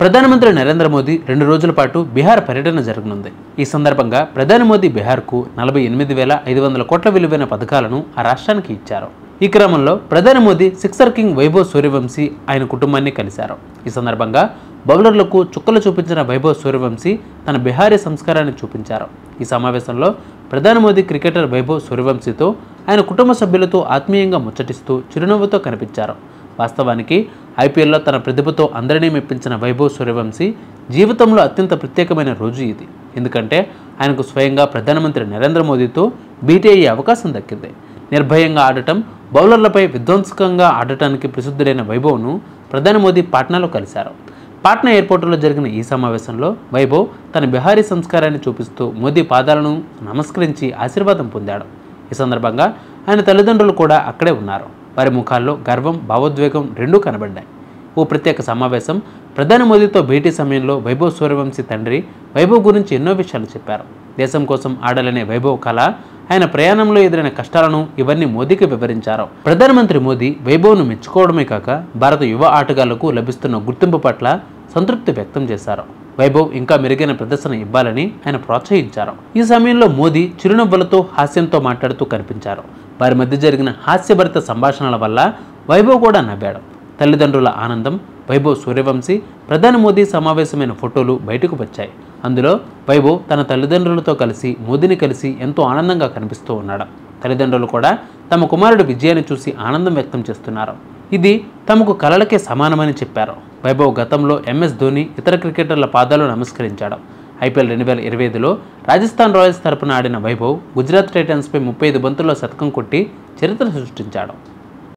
ప్రధానమంత్రి నరేంద్ర మోదీ 2 రోజుల పాటు బీహార్ పర్యటన జరగనుంది. ఈ సందర్భంగా ప్రధాని మోదీ బీహార్కు 48,500 కోట్ల విలువైన పథకాలను ఆ రాష్ట్రానికి ఇచ్చారు. ఈ క్రమంలో ప్రధాని మోదీ సిక్సర్ కింగ్ వైభవ్ సూర్యవంశీ ఆయన కుటుంబాన్ని కలిశారు. ఈ సందర్భంగా బౌలర్లకు చుక్కలు చూపించిన వైభవ్ సూర్యవంశీ తన బిహారీ సంస్కారాన్ని చూపించారు. ఈ సమావేశంలో ప్రధాని మోదీ క్రికెటర్ వైభవ్ సూర్యవంశీతో ఆయన కుటుంబ సభ్యులతో ఆత్మీయంగా ముచ్చటిస్తూ చిరునవ్వుతో కనిపించారు. వాస్తవానికి ఐపీఎల్లో తన ప్రతిభతో అందరినీ మెప్పించిన వైభవ్ సూర్యవంశీ జీవితంలో అత్యంత ప్రత్యేకమైన రోజు ఇది. ఎందుకంటే ఆయనకు స్వయంగా ప్రధానమంత్రి నరేంద్ర మోదీతో భేటీ అయ్యే అవకాశం దక్కింది. నిర్భయంగా ఆడటం, బౌలర్లపై విధ్వంసకంగా ఆడటానికి ప్రసిద్ధుడైన వైభవ్ను ప్రధాని మోదీ పాట్నాలో కలిశారు. పాట్నా ఎయిర్పోర్టులో జరిగిన ఈ సమావేశంలో వైభవ్ తన బిహారీ సంస్కారాన్ని చూపిస్తూ మోదీ పాదాలను నమస్కరించి ఆశీర్వాదం పొందాడు. ఈ సందర్భంగా ఆయన తల్లిదండ్రులు కూడా అక్కడే ఉన్నారు. వారి ముఖాల్లో గర్వం, భావోద్వేగం రెండూ కనబడ్డాయి. ఓ ప్రత్యేక సమావేశం ప్రధాని మోదీతో భేటీ సమయంలో వైభవ్ సూర్యవంశీ తండ్రి వైభవ్ గురించి ఎన్నో విషయాలు చెప్పారు. దేశం కోసం ఆడాలనే వైభవ్ కళ, ఆయన ప్రయాణంలో ఎదురైన కష్టాలను ఇవన్నీ మోదీకి వివరించారు. ప్రధానమంత్రి మోదీ వైభవ్ను మెచ్చుకోవడమే కాక భారత యువ ఆటగాళ్లకు లభిస్తున్న గుర్తింపు పట్ల సంతృప్తి వ్యక్తం చేశారు. వైభవ్ ఇంకా మెరుగైన ప్రదర్శన ఇవ్వాలని ఆయన ప్రోత్సహించారు. ఈ సమయంలో మోదీ చిరునవ్వులతో హాస్యంతో మాట్లాడుతూ కనిపించారు. వారి మధ్య జరిగిన హాస్యభరిత సంభాషణల వల్ల వైభవ్ కూడా నవ్వాడు. తల్లిదండ్రుల ఆనందం, వైభవ్ సూర్యవంశీ, ప్రధాని మోదీ సమావేశమైన ఫోటోలు బయటకు వచ్చాయి. అందులో వైభవ్ తన తల్లిదండ్రులతో కలిసి మోదీని కలిసి ఎంతో ఆనందంగా కనిపిస్తూ ఉన్నాడు. తల్లిదండ్రులు కూడా తమ కుమారుడి విజయాన్ని చూసి ఆనందం వ్యక్తం చేస్తున్నారు. ఇది తమకు కలలకే సమానమని చెప్పారు. వైభవ్ గతంలో ఎంఎస్ ధోని, ఇతర క్రికెటర్ల పాదాలు నమస్కరించాడు. ఐపీఎల్ 2025లో రాజస్థాన్ రాయల్స్ తరపున ఆడిన వైభవ్ గుజరాత్ టైటన్స్పై 35 బంతుల్లో శతకం కొట్టి చరిత్ర సృష్టించాడు.